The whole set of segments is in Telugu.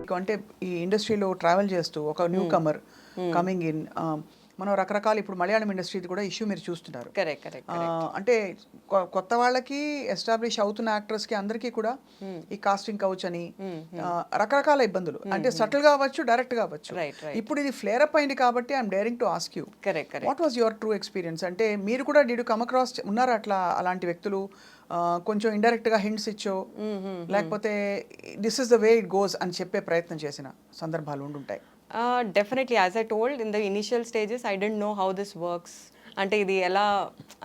అబౌట్ అంటే ఈ ఇండస్ట్రీలో ట్రావెల్ చేస్తూ ఒక న్యూ కమర్ కమింగ్ ఇన్, మనం రకరకాల ఇప్పుడు మలయాళం ఇండస్ట్రీ కూడా ఇష్యూ మీరు చూస్తున్నారు. కరెక్ట్ కరెక్ట్ అంటే కొత్త వాళ్ళకి ఎస్టాబ్లిష్ అవుతున్న యాక్టర్స్కి అందరికీ కూడా ఈ కాస్టింగ్ కౌచ్ అని రకరకాల ఇబ్బందులు, అంటే సటిల్గా అవ్వచ్చు, డైరెక్ట్గా అవ్వచ్చు. ఇప్పుడు ఇది ఫ్లేర్ అప్ అయింది కాబట్టి I'm daring to ask you, what was your true experience? అంటే మీరు కూడా డిడ్ కమ్ అక్రాస్ ఉన్నారా అట్లా అలాంటి వ్యక్తులు కొంచెం ఇండైరెక్ట్గా హింట్స్ ఇచ్చో లేకపోతే this is the way it goes అని చెప్పే ప్రయత్నం చేసిన సందర్భాలు ఉండుంటాయి? Definitely, as I told in the initial stages I don't know how this works. అంటే ఇది ఎలా,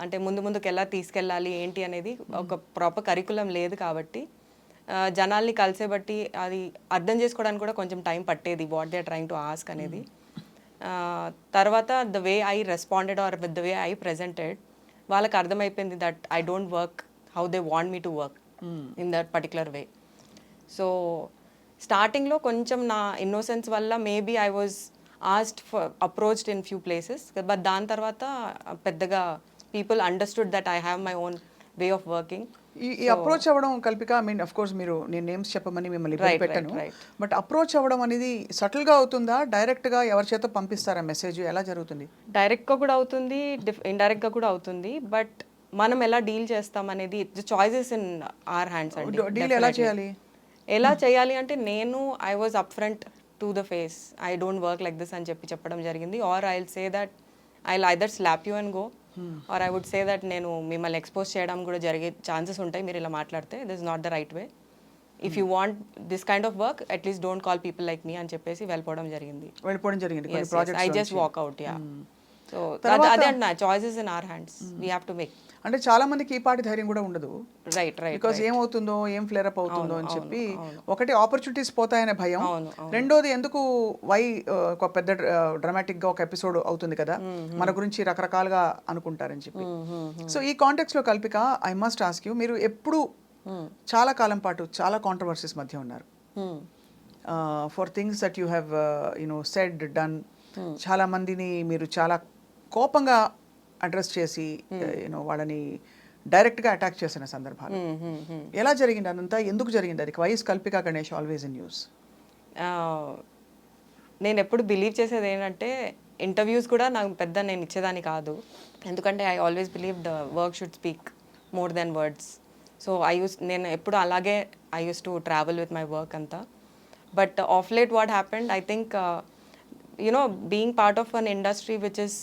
అంటే ముందుకు ఎలా తీసుకెళ్ళాలి ఏంటి అనేది ఒక ప్రాపర్ కరికులం లేదు కాబట్టి జనాల్ని కలిసే బట్టి అది అర్థం చేసుకోవడానికి కూడా కొంచెం టైం పట్టేది, what they are trying to ask అనేది. తర్వాత the way I responded or with the way I presented, వాళ్ళకి అర్థమైపోయింది that I don't work how they want me to work in that particular way. So స్టార్టింగ్లో కొంచెం నా ఇన్నోసెన్స్ వల్ల maybe I was asked for approached in few places, but దాని తర్వాత పెద్దగా people understood that I have my own way of working. ఈ అప్రోచ్ అవ్వడం Kalpika, I mean of course మీరు నేను నేమ్స్ చెప్పమని మిమ్మల్ని ఇబ్బంది పెట్టాను, బట్ అప్రోచ్ అవ్వడం అనేది సటిల్గా అవుతుందా, డైరెక్ట్గా ఎవరి చేత పంపిస్తారా మెసేజ్, ఎలా జరుగుతుంది? డైరెక్ట్గా కూడా అవుతుంది, ఇండైరెక్ట్గా కూడా అవుతుంది, బట్ మనం ఎలా డీల్ చేస్తాం అనేది చాయిసెస్ ఇన్ ఆర్ హ్యాండ్స్ అండి. డీల్ ఎలా చేయాలి? ఎలా చేయాలి అంటే నేను I was up front to the face, I don't work like this అని చెప్పడం జరిగింది. Or I will say that I will either slap you and go, or I would say that నేను మిమ్మల్ని ఎక్స్పోజ్ చేయడం కూడా జరిగే ఛాన్సెస్ ఉంటాయి మీరు ఇలా మాట్లాడితే, this is not the right way. If you want this kind of work at least don't call people like me అని చెప్పేసి వెళ్ళిపోవడం జరిగింది. I just walk out. Yeah, so అదే అంటున్నా, choices in our hands, we have to make. అంటే చాలా మందికి ఈ పాటి ధైర్యం కూడా ఉండదు, రైట్ రైట్, బికాజ్ ఏమవుతుందో, ఏం ఫ్లేర్ అప్ అవుతుందో అని చెప్పి, ఒకటి ఆపర్చునిటీస్ పోతాయనే భయం, రెండోది ఎందుకు వై ఒక పెద్ద డ్రామాటిక్ గా ఒక ఎపిసోడ్ అవుతుంది కదా, మన గురించి రకరకాలుగా అనుకుంటారని చెప్పి. సో ఈ కాంటెక్స్ట్ లో Kalpika, I must ask you, మీరు ఎప్పుడు చాలా కాలం పాటు చాలా కాంట్రవర్సీస్ మధ్య ఉన్నారు, for things that you have you know said done, చాలా మందిని మీరు చాలా కోపంగా అడ్రస్ చేసి యూనో వాళ్ళని డైరెక్ట్గా అటాక్ చేసిన సందర్భాలు ఎలా జరిగింది, అదంతా ఎందుకు జరిగింది? అది వైస్ Kalpika Ganesh always in news. నేను ఎప్పుడు బిలీవ్ చేసేది ఏంటంటే, ఇంటర్వ్యూస్ కూడా నాకు పెద్ద నేను ఇచ్చేదాన్ని కాదు, ఎందుకంటే I always believe the work should speak more than words. So నేను ఎప్పుడు అలాగే I use to travel with my work అంతా. But of late what happened, I think you know being part of an industry which is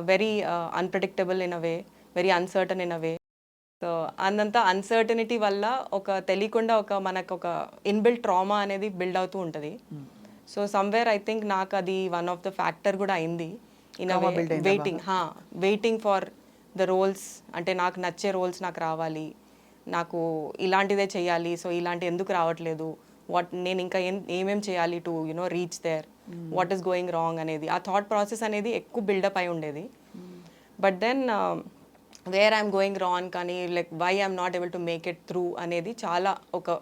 very unpredictable in a way, very uncertain in a way. So అందంతా అన్సర్టనిటీ వల్ల ఒక తెలియకుండా ఒక మనకు ఒక ఇన్బిల్ట్ ట్రామా అనేది బిల్డ్ అవుతూ ఉంటుంది. సో సమ్వేర్ ఐ థింక్ నాకు అది వన్ ఆఫ్ ద ఫ్యాక్టర్ కూడా అయింది in waiting for the roles. అంటే నాకు నచ్చే రోల్స్ నాకు రావాలి, నాకు ఇలాంటిదే చేయాలి, సో ఇలాంటి ఎందుకు రావట్లేదు, నేను ఇంకా ఏమేం చేయాలి to you know reach there, what is going wrong అనేది, ఆ థాట్ ప్రాసెస్ అనేది ఎక్కువ బిల్డప్ అయి ఉండేది. But then where I'm going wrong కానీ like why I'm not able to make it through అనేది చాలా ఒక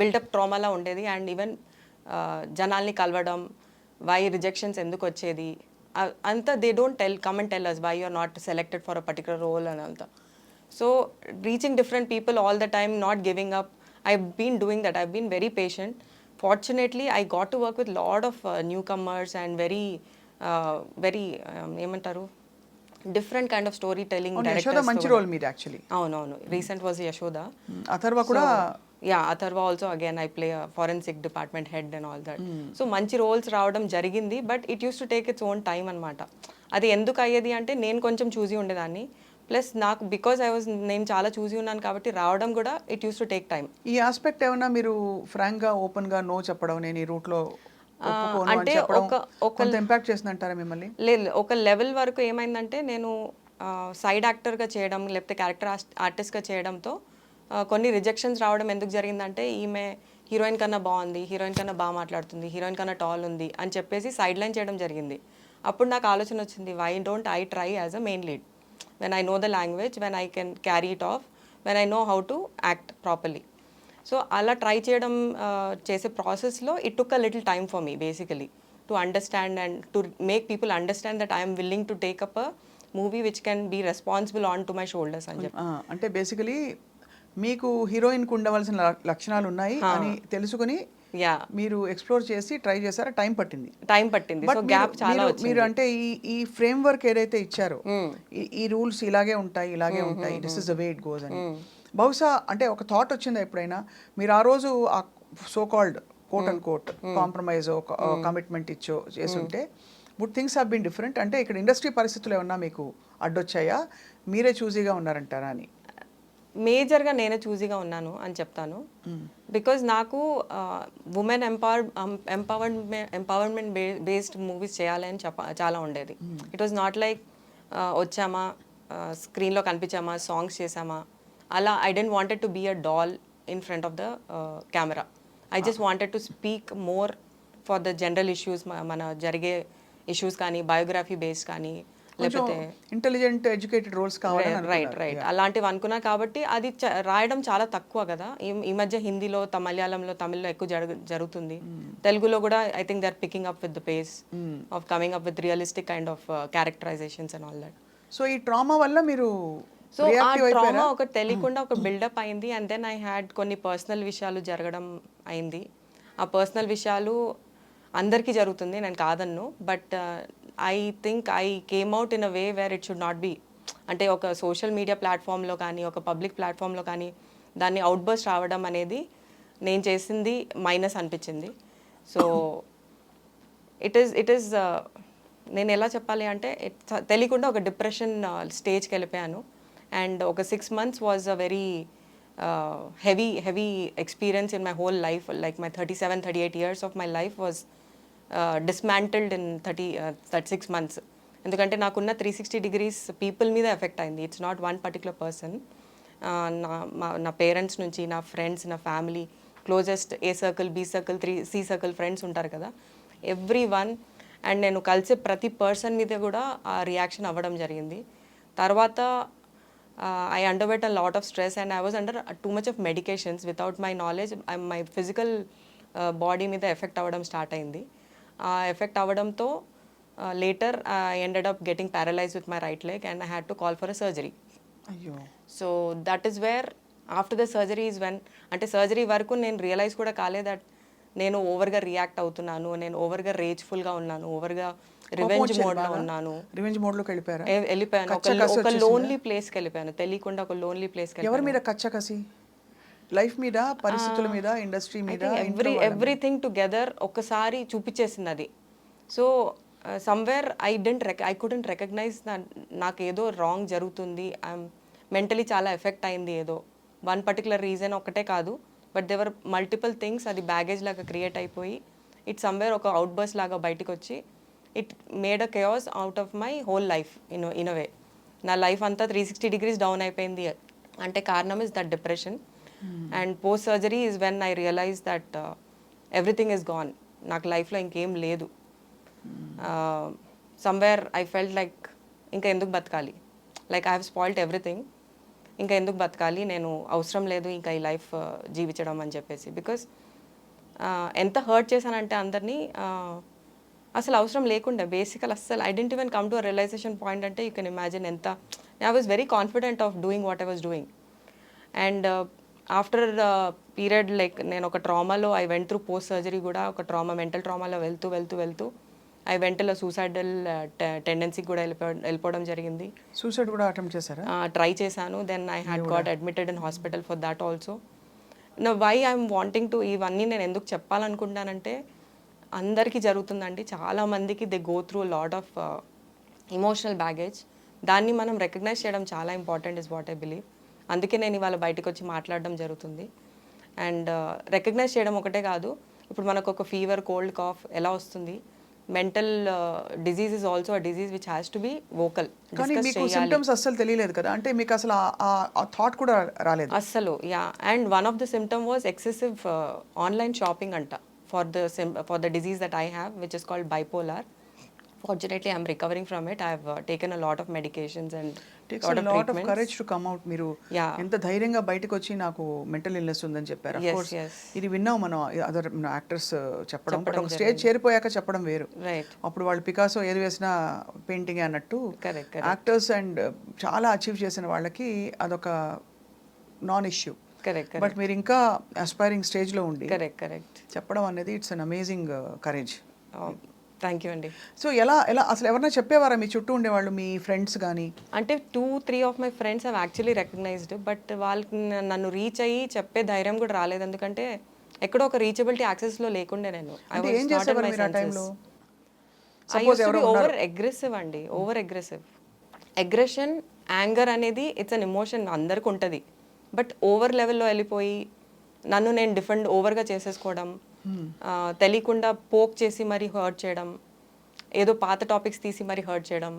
బిల్డప్ ట్రామాలా ఉండేది. అండ్ ఈవెన్ జనాల్ని కలవడం, వై రిజెక్షన్స్ ఎందుకు వచ్చేది అంతా, they don't come and tell us why you are not selected for a particular role అని అంతా. So reaching different people all the time, not giving up, I've been doing that. I've been very patient. Fortunately, I got to work with lot of newcomers and very ఏమంటారు, different kind of story telling directors. మంచి రోల్ మీది యాక్చువల్లీ. అవునవును, రీసెంట్ వాజ్ యశోద. అథర్వ కూడా, yeah Atharva also again I play forensic department head and all that. So మంచి రోల్స్ రావడం జరిగింది, but it use to take its own time అనమాట. అది ఎందుకు అయ్యేది అంటే, నేను కొంచెం చూసి ఉండేదాన్ని, ప్లస్ నాకు బికాజ్ నేను చాలా చూసి ఉన్నాను కాబట్టి రావడం కూడా it use to take time. ఈ ఆస్పెక్ట్ ఏమన్నా మీరు ఫ్రాంక్గా ఓపెన్గా నో చెప్పడం, నేను ఈ రూట్లో అంటే ఒక ఇంపాక్ట్ చేసిందంటారా మిమ్మల్ని? లేదు, ఒక లెవెల్ వరకు ఏమైందంటే, నేను సైడ్ యాక్టర్గా చేయడం లేకపోతే క్యారెక్టర్ ఆర్టిస్ట్గా చేయడంతో కొన్ని రిజెక్షన్స్ రావడం ఎందుకు జరిగిందంటే, ఈమె హీరోయిన్ కన్నా బాగుంది, హీరోయిన్ కన్నా బాగా మాట్లాడుతుంది, హీరోయిన్ కన్నా టాల్ ఉంది అని చెప్పేసి సైడ్ లైన్ చేయడం జరిగింది. అప్పుడు నాకు ఆలోచన వచ్చింది, why don't I try as a main lead, when I know the language, when I can carry it off, when I know how to act properly. So ala try cheyadam chese process lo it took a little time for me basically to understand and to make people understand that I am willing to take up a movie which can be responsible onto my shoulders అని చెప్పి. అంటే బేసికలీ మీకు హీరోయిన్ కు ఉండవలసిన లక్షణాలు ఉన్నాయి అని తెలుసుకుని యా మీరు ఎక్స్ప్లోర్ చేసి ట్రై చేశారా? టైం పట్టింది. టైం పట్టింది. సో గ్యాప్ చాలా వచ్చింది. మీరు అంటే ఈ ఫ్రేమ్ వర్క్ ఏదైతే ఇచ్చారో, ఈ రూల్స్ ఇలాగే ఉంటాయి, this is the way it goes అని, బహుశా అంటే ఒక థాట్ వచ్చిందా ఎప్పుడైనా? మీరు ఆ రోజు ఆ so called quote and quote compromise commitment చేసుంటే would things have been different? అంటే ఇక్కడ ఇండస్ట్రీ పరిస్థితులు ఏమన్నా మీకు అడ్డొచ్చాయా, మీరే చూజీగా ఉన్నారంటారా అని? మేజర్గా నేనే చూజీగా ఉన్నాను అని చెప్తాను. బికాజ్ నాకు ఉమెన్ ఎంపవర్మెంట్ బేస్డ్ మూవీస్ చేయాలి అని చాలా ఉండేది. ఇట్ వాజ్ నాట్ లైక్ వచ్చామా స్క్రీన్లో కనిపించామా సాంగ్స్ చేసామా అలా. I didn't wanted to be a doll in front of the camera. I just wanted to speak more for the general issues, మన జరిగే ఇష్యూస్ కానీ, బయోగ్రఫీ బేస్డ్ కానీ, లేకపోతే ఇంటెలిజెంట్ ఎడ్యుకేటెడ్ రోల్స్ కావాలి. రైట్ అలాంటివి అనుకున్నా. కాబట్టి అది రాయడం చాలా తక్కువ కదా. ఈ మధ్య హిందీలో, మలయాళంలో, తమిళ్లో ఎక్కువ జరుగుతుంది. తెలుగులో కూడా I think they are picking up with the pace of coming up with realistic kind of characterisations and all that. So ఈ ట్రామా వల్ల మీరు సో ఆ ట్రామా ఒకటి తెలియకుండా ఒక బిల్డప్ అయింది. అండ్ దెన్ ఐ హ్యాడ్ కొన్ని పర్సనల్ విషయాలు జరగడం అయింది. ఆ పర్సనల్ విషయాలు అందరికీ జరుగుతుంది, నేను కాదన్ను. But I think I came out in a way where it should not be. అంటే ఒక సోషల్ మీడియా ప్లాట్ఫామ్లో కానీ, ఒక పబ్లిక్ ప్లాట్ఫామ్లో కానీ దాన్ని అవుట్బర్స్ట్ రావడం అనేది నేను చేసింది మైనస్ అనిపించింది. సో ఇట్ ఈస్ నేను ఎలా చెప్పాలి అంటే తెలియకుండా ఒక డిప్రెషన్ స్టేజ్కి వెళ్ళిపోయాను. అండ్ ఒక 6 months was a very heavy experience in my whole life. Like my 37-38 years of my life was dismantled in 36 months. ఎందుకంటే నాకున్న 360 degrees పీపుల్ మీద ఎఫెక్ట్ అయింది. It's not one particular person. నా పేరెంట్స్ నుంచి, నా ఫ్రెండ్స్, నా family, closest A circle, B circle, C circle friends ఉంటారు కదా, ఎవ్రీ వన్. అండ్ నేను కలిసే ప్రతి పర్సన్ మీద కూడా ఆ రియాక్షన్ అవ్వడం జరిగింది. తర్వాత I underwent a lot of stress and I was under too much of medications without my knowledge. My physical body మీద ఎఫెక్ట్ అవ్వడం స్టార్ట్ అయింది. ఆ ఎఫెక్ట్ అవ్వడంతో later I ended up getting paralyzed with my right leg and I had to call for a surgery. అయ్యో. So that is where after the surgery is when, అంటే సర్జరీ వరకు నేను రియలైజ్ కూడా కాలే దట్ నేను ఓవర్గా రియాక్ట్ అవుతున్నాను, నేను ఓవర్గా రేజ్ఫుల్గా ఉన్నాను, ఓవర్గా రివెంజ్ మోడ్లో ఉన్నాను. రివెంజ్ మోడ్లోకి వెళ్ళిపోయాను. ఒక లోన్లీ ప్లేస్కి వెళ్ళిపోయాను, తెలియకుండా ఒక లోన్లీ ప్లేస్కి. ఎవరి మీద కసి? లైఫ్ మీద, పరిస్థితుల మీద, ఇండస్ట్రీ మీద, ఎవ్రీథింగ్ టుగెదర్ ఒక్కసారి చూపించేసింది అది. So somewhere I couldn't recognise నాకు ఏదో రాంగ్ జరుగుతుంది, ఐఎమ్ మెంటలీ చాలా ఎఫెక్ట్ అయింది. ఏదో వన్ పర్టికులర్ రీజన్ ఒకటే కాదు, బట్ దేవర్ మల్టిపుల్ థింగ్స్. అది బ్యాగేజ్ లాగా క్రియేట్ అయిపోయి ఇట్ సమ్వేర్ ఒక అవుట్బర్స్ లాగా బయటకు వచ్చి it made a chaos out of my whole life in a way. నా లైఫ్ అంతా 360 degrees డౌన్ అయిపోయింది. అంటే కారణం is that depression. And post surgery is when I realise that everything is gone. నాకు లైఫ్లో ఇంకేం లేదు. సమ్వేర్ ఐ ఫెల్ట్ లైక్ ఇంకా ఎందుకు బతకాలి, like I have spoiled everything, ఇంకా ఎందుకు బతకాలి, నేను అవసరం లేదు ఇంకా ఈ లైఫ్ జీవించడం అని చెప్పేసి. బికాస్ ఎంత హర్ట్ చేశానంటే అందరినీ అసలు అవసరం లేకుండా బేసికల్ అస్సలు I didn't even come to a realisation point. అంటే యూ కెన్ ఇమాజిన్ ఎంత I was very confident of doing what I was doing. And after period like నేను ఒక ట్రామాలో I went through post surgery కూడా ఒక మెంటల్ ట్రామాలో వెళ్తూ ఐ వెంట్ సూసైడల్ టెండెన్సీకి కూడా వెళ్ళిపోవడం జరిగింది. సూసైడ్ కూడా అటెంప్ట్ చేశారా? ట్రై చేశాను. Then I had got admitted in hospital for that also. No why I'm wanting to ఇవన్నీ నేను ఎందుకు చెప్పాలనుకుంటానంటే అందరికీ జరుగుతుందండి, చాలామందికి they go through lot of emotional baggage. దాన్ని మనం రికగ్నైజ్ చేయడం చాలా important is what I believe. అందుకే నేను ఇవాళ బయటకు వచ్చి మాట్లాడడం జరుగుతుంది. అండ్ రికగ్నైజ్ చేయడం ఒకటే కాదు, ఇప్పుడు మనకు ఒక ఫీవర్, కోల్డ్, కాఫ్ ఎలా వస్తుంది, mental disease is also a disease which has to be vocal. కానీ మీకు సింప్టమ్స్ అస్సలు తెలియలేదు కదా, అంటే మీకు అసలు ఆ థాట్ కూడా రాలేదు అస్సలు. Yeah, and one of the symptom was excessive online shopping అంట for the disease that I have, which is called bipolar. Fortunately, I'm recovering from it. I've taken a lot of medications and takes a lot of courage to come out. మీరు ఎంత ధైర్యంగా బయటకు వచ్చి నాకు మెంటల్ ఇల్నెస్ ఉందని చెప్పారు. ఆఫ్ కోర్స్ ఇది విన్నాం మనం అదర్ యాక్టర్స్ చెప్పడం, బట్ ఒక స్టేజ్ చేరిపోయాక చెప్పడం వేరు. అప్పుడు వాళ్ళు పికాసో ఏది వేసినా పెయింటింగ్ అన్నట్టు యాక్టర్స్ అండ్ చాలా అచీవ్ చేసిన వాళ్ళకి అదొక నాన్ ఇష్యూ. కరెక్ట్ బట్ మీరు ఇంకా అస్పైరింగ్ స్టేజ్లో ఉండి కరెక్ట్ చెప్పడం అనేది it's an amazing courage. Thank you అండి. సో ఎలా ఎలా అసలు ఎవరైనా చెప్పేవారా మీ చుట్టూ ఉండేవాళ్ళు, మీ ఫ్రెండ్స్ కానీ? అంటే 2-3 of my friends have actually recognised, but వాళ్ళకి నన్ను రీచ్ అయ్యి చెప్పే ధైర్యం కూడా రాలేదు. ఎందుకంటే ఎక్కడో ఒక రీచబిలిటీ యాక్సెస్లో లేకుండే నేను. అంటే ఏం చేసేవారు మీరు ఆ టైంలో? I use to be over aggressive అండి, ఓవర్ అగ్రెసివ్. అగ్రెషన్, యాంగర్ అనేది ఇట్స్ అన్ ఎమోషన్, అందరికి ఉంటుంది. బట్ ఓవర్ లెవెల్లో వెళ్ళిపోయి నన్ను నేను ఓవర్గా చేసేసుకోవడం, తెలియకుండా పోక్ చేసి మరీ హర్ట్ చేయడం, ఏదో పాత టాపిక్స్ తీసి మరీ హర్ట్ చేయడం,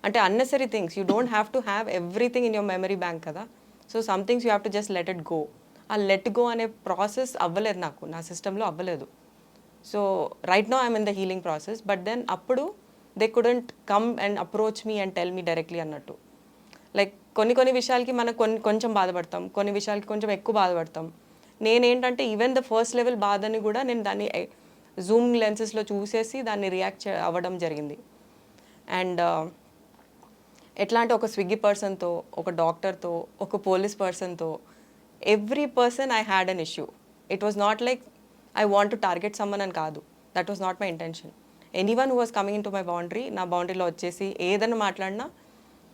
అంటే unnecessary things. You don't have to have everything in your memory bank కదా. So some things you have to just let it go. ఆ లెట్ గో అనే ప్రాసెస్ అవ్వలేదు నాకు, నా సిస్టంలో అవ్వలేదు. So right now I'm in the healing process. But then అప్పుడు they couldn't come and approach me and tell me directly అన్నట్టు. లైక్ కొన్ని విషయాలకి మనం కొంచెం బాధపడతాం, కొన్ని విషయాలకి కొంచెం ఎక్కువ బాధపడతాం. నేనేంటంటే ఈవెన్ ద ఫస్ట్ లెవెల్ బాధని కూడా నేను దాన్ని జూమ్ లెన్సెస్లో చూసేసి దాన్ని రియాక్ట్ అవ్వడం జరిగింది. అండ్ ఎట్లా అంటే ఒక స్విగ్గీ పర్సన్తో, ఒక డాక్టర్తో, ఒక పోలీస్ పర్సన్తో, every person I had an issue. It was not like I want to target someone అని కాదు. That was not my intention. Anyone who was coming in to my boundary, నా బౌండరీలో వచ్చేసి ఏదైనా మాట్లాడినా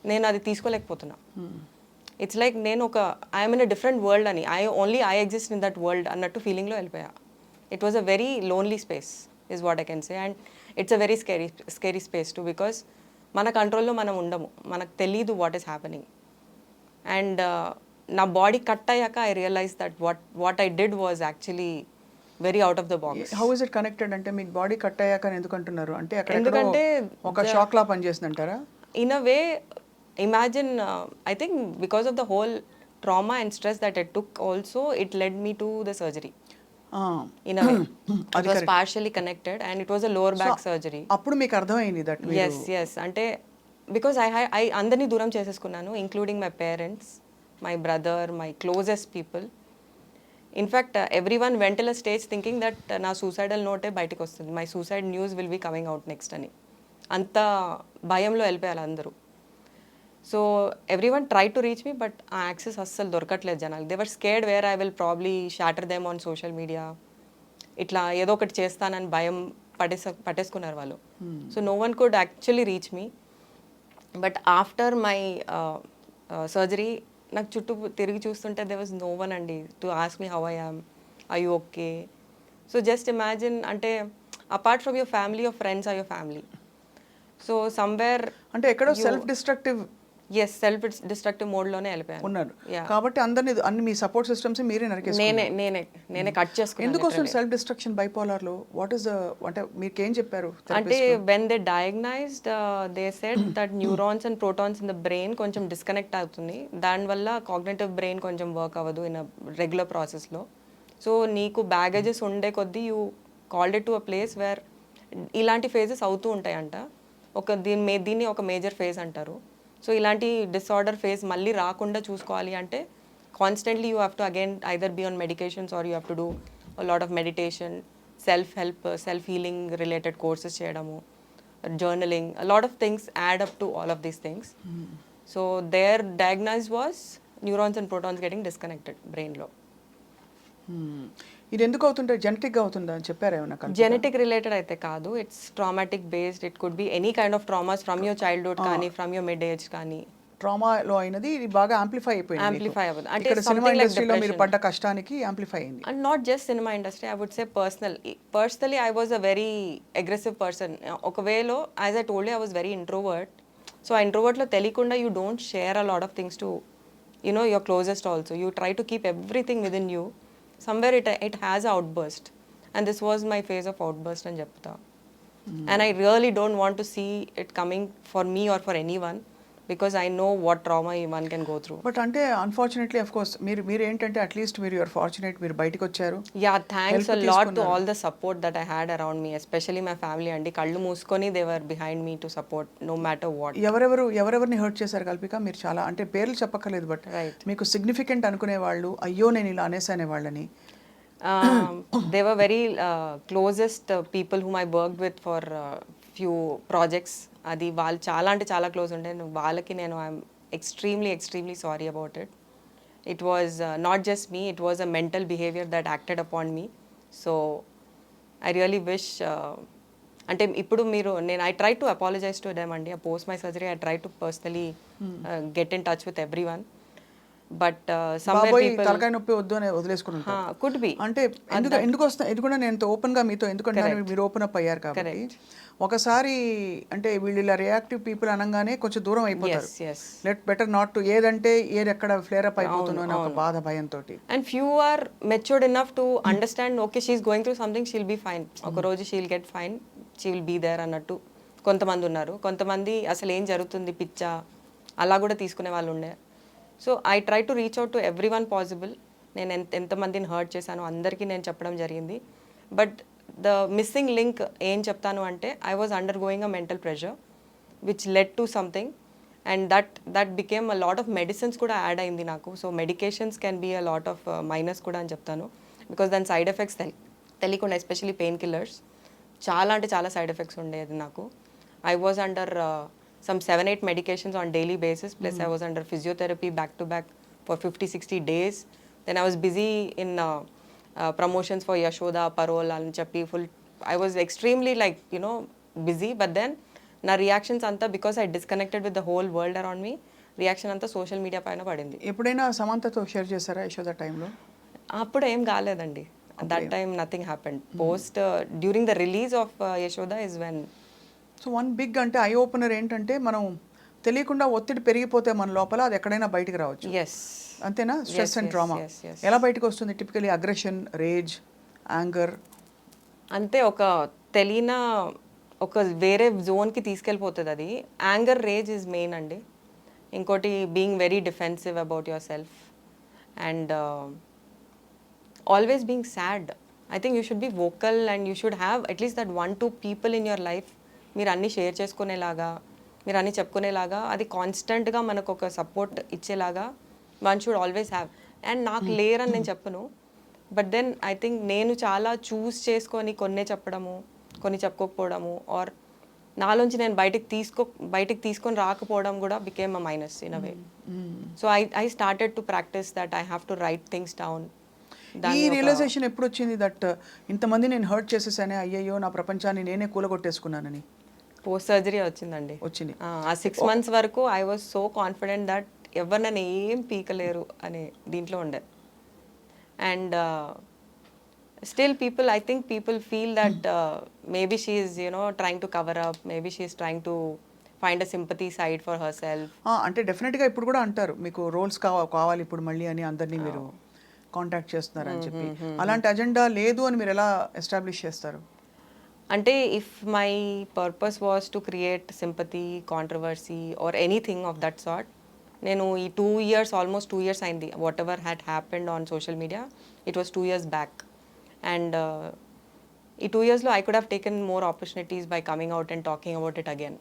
నేను అది తీసుకోలేకపోతున్నా. ఇట్స్ లైక్ నేను I'm in a different world అని, I exist in that world అన్నట్టు ఫీలింగ్లో వెళ్ళిపోయా. It was a very lonely space is what I can say. And it's a very scary space to, because మన కంట్రోల్లో మనం ఉండము, మనకు తెలీదు వాట్ ఈస్ హ్యాపెనింగ్. అండ్ నా బాడీ కట్ అయ్యాక I realise that what I did was actually very out of the box. How is it connected? అంటే మీకు బాడీ కట్ అయ్యాక ఎందుకు అంటున్నారు? అంటే ఎందుకంటే ఒక షాక్ లా పనిచేస్తుందంటారా? In a way, imagine I think because of the whole trauma and stress that it took also, it led me to the surgery in a way. It was partially connected and it was a lower back surgery. అప్పుడు మీకు అర్థమైంది దట్ yes అంటే because I అందరినీ దూరం చేసేసుకున్నాను, including my parents, my brother, my closest people. In fact everyone went till a stage thinking that నా suicidal note బయటికి వస్తుంది, my suicide news will be coming out next అని. అంత భయంలో వెళ్ళిపోయారు అందరూ. So every one try to reach me, but ఆ యాక్సెస్ అస్సలు దొరకట్లేదు జనాలు. They were scared where I will probably shatter them on social media. ఇట్లా ఏదో ఒకటి చేస్తానని భయం పట్టేసుకున్నారు వాళ్ళు. So no one could actually reach me. But after my surgery నాకు చుట్టూ తిరిగి చూస్తుంటే దే వాజ్ నో వన్ అండి to ask me how I am, I you okay. So just imagine, అంటే apart from your family, your friends or your family. So somewhere అంటే ఎక్కడో సెల్ఫ్ డిస్ట్రక్టివ్ మోడ్లోనే వెళ్ళిపోయాను ఉన్నారు కాబట్టి అన్ని మీ సపోర్ట్ సిస్టమ్స్ మీరే నరికేసుకున్నారు. నేనే కట్ చేసుకున్నాను. ఎందుకు వస్తుంది సెల్ఫ్ డిస్ట్రక్షన్ బైపోలార్ లో? వాట్ ఇస్ అంటే మీకు ఏం చెప్పారు? అంటే when they డయాగ్నైజ్డ్ they said that neurons and protons in the brain కొంచెం డిస్కనెక్ట్ అవుతుంది, దానివల్ల కాగ్నిటివ్ బ్రెయిన్ కొంచెం వర్క్ అవ్వదు ఇన్ రెగ్యులర్ ప్రాసెస్లో. సో నీకు బ్యాగేజెస్ ఉండే కొద్దీ you called it to a place where ఇలాంటి ఫేజెస్ అవుతూ ఉంటాయంట. దీన్ని ఒక మేజర్ ఫేజ్ అంటారు. సో ఇలాంటి డిసార్డర్ ఫేజ్ మళ్ళీ రాకుండా చూసుకోవాలి అంటే constantly you have to again either be on medications or you have to do a lot of meditation, self healing related courses చేయడము, journaling, a lot of things add up to all of these things. So their diagnose was neurons and protons getting disconnected బ్రెయిన్లో. ఇది ఎందుకు అవుతుంటే జెనెటిక్గా అవుతుందా అని చెప్పారు ఏమన్నా? జెనెటిక్ రిలేటెడ్ అయితే కాదు, it's traumatic based. It could be any kind of traumas from your childhood కానీ ఫ్రమ్ యువర్ మిడ్ ఏజ్ కానీ. ట్రామాలో అయినది ఇది బాగా యాంప్లిఫై అయిపోయింది. అంటే సినిమా ఇండస్ట్రీలో మీరు పడ్డ కష్టానికి యాంప్లిఫై అయింది. And not just cinema industry, I would say personally I was a very aggressive person. ఒక వేలో as I told I was very introvert. So ఆ ఇంట్రోవర్ట్లో తెలియకుండా you don't share a lot of things to your closest also. You try to keep everything within you. Somewhere it has an outburst, and this was my phase of outburst and chepta. And I really don't want to see it coming for me or for anyone, because I know what trauma one can go through. But ante unfortunately of course మీరు ఏంటంటే at least you are fortunate, మీరు బయటికి వచ్చారు. Yeah, thanks a lot to all the support that I had around me, especially my family. andi kallu మూసుకొని they were behind me to support no matter what. ఎవరెవరిని హర్ట్ చేశారు కల్పిక? మీరు చాలా, అంటే పేర్లు చెప్పక్కర్లేదు, బట్ మీకు సిగ్నిఫికెంట్ అనుకునే వాళ్ళు, అయ్యో నేను ఇలా అనేసానే వాళ్ళని? They were very closest people whom I worked with for few projects. అది వాళ్ళు చాలా అంటే చాలా క్లోజ్ ఉండే. వాళ్ళకి నేను I'm extremely sorry about it. it was not just me, it was a mental behavior that acted upon me. So I really wish అంటే ఇప్పుడు మీరు నేను I try to apologise to them అండి. Post my surgery I try to personally get in touch with every one. బట్ బాబోయ్ తలకాయ నొప్పి వద్దు అని వదిలేసుకుని ఉంటారు. Could be. అంటే ఎందుకు వస్తా ఇది కూడా నేను ఓపెన్ గా మీతో ఎందుకంటే మీరు ఓపెన్ అప్ అయ్యారు కాబట్టి ఒకసారి అంటే వీళ్ళు ఇలా రియాక్టివ్ పీపుల్ అనగానే కొంచెం దూరం అయిపోతారు. లెట్ బెటర్ నాట్ టు ఏదంటే ఏది ఎక్కడ ఫ్లేర్ అప్ అయిపోతుందో అని ఒక బాధ భయంతో. And few are matured enough to understand okay she's going through something, she'll be fine, ఒక రోజు she'll get fine, she will be there అన్నట్టు కొంతమంది ఉన్నారు. కొంతమంది అసలు ఏం జరుగుతుంది పిచ్చా అలా కూడా తీసుకునే వాళ్ళు ఉండే. So I try to reach out to every one possible. నేను ఎంతమందిని హర్ట్ చేశాను అందరికీ నేను చెప్పడం జరిగింది. బట్ ద మిస్సింగ్ లింక్ ఏం చెప్తాను అంటే I was undergoing a mental pressure which led to something and that became a lot of medicines కూడా యాడ్ అయింది నాకు. So medications can be a lot of minus కూడా అని చెప్తాను. బికాస్ దాని సైడ్ ఎఫెక్ట్స్ తెలియకుండా ఎస్పెషలీ పెయిన్ కిల్లర్స్ చాలా అంటే చాలా సైడ్ ఎఫెక్ట్స్ ఉండేది నాకు. I was under some 7-8 medications on daily basis, plus I was under physiotherapy back to back for 50-60 days. Then I was busy in promotions for Yashoda, Parole and chappi full. I was extremely like, you know, busy, but then na reactions anta because I disconnected with the whole world around me, reaction anta social media paina padindi. ఎప్పుడైనా సమంతతో షేర్ చేశారా యశోద టైంలో? అప్పుడు ఏం కాలేదండి. That time nothing happened. Post during the release of Yashoda is when. So one big అంటే ఐ ఓపెనర్ ఏంటంటే మనం తెలియకుండా ఒత్తిడి పెరిగిపోతే మన లోపల అది ఎక్కడైనా బయటికి రావచ్చు. అంతేనా? స్ట్రెస్ అండ్ ట్రామా ఎలా బయటకు వస్తుంది టిపికలీ? అగ్రెషన్, రేజ్, యాంగర్ అంతే ఒక తెలియన ఒక వేరే జోన్కి తీసుకెళ్ళిపోతుంది అది. యాంగర్, రేజ్ ఇస్ మెయిన్ అండి. ఇంకోటి being very defensive about yourself and always being sad. I think you should be vocal and you should have at least that 1-2 people in your life. మీరు అన్నీ షేర్ చేసుకునేలాగా, మీరు అన్నీ చెప్పుకునేలాగా, అది కాన్స్టెంట్గా మనకు ఒక సపోర్ట్ ఇచ్చేలాగా one should always have. And నాకు లేరని నేను చెప్పను, బట్ దెన్ ఐ థింక్ నేను చాలా చూస్ చేసుకొని కొన్నే చెప్పడము, కొన్ని చెప్పుకోకపోవడము, ఆర్ నాలోంచి నేను బయటికి తీసుకొని రాకపోవడం కూడా became a minus in a way. So I started to practice that I have to right things down. ఈ రియలైజేషన్ ఎప్పుడు వచ్చింది దట్ ఇంతమంది నేను హర్ట్ చేసేసానే, అయ్యయ్యో నా ప్రపంచాన్ని నేనే కూలగొట్టేసుకున్నానని? పోస్ట్ సర్జరీ వచ్చిందండి. ఆ 6 months వరకు I was so confident that ఎవరు నన్ను ఏం పీకలేరు అని దీంట్లో ఉండే. And still people, I think people feel that maybe she is trying to cover up, maybe she is trying to find a sympathy side for her self. అంటే డెఫినెట్గా ఇప్పుడు కూడా అంటారు మీకు రోల్స్ కావాలి ఇప్పుడు మళ్ళీ అని అందరినీ మీరు కాంటాక్ట్ చేస్తున్నారని చెప్పి. అలాంటి అజెండా లేదు అని మీరు ఎలా ఎస్టాబ్లిష్ చేస్తారు? అంటే if my purpose was to create sympathy, controversy or anything of that sort, నేను ఈ 2 years ఆల్మోస్ట్ 2 years అయింది. Whatever had happened on social media it was 2 years back. And ఈ 2 yearsలో I could have taken more opportunities by coming out and talking about it again.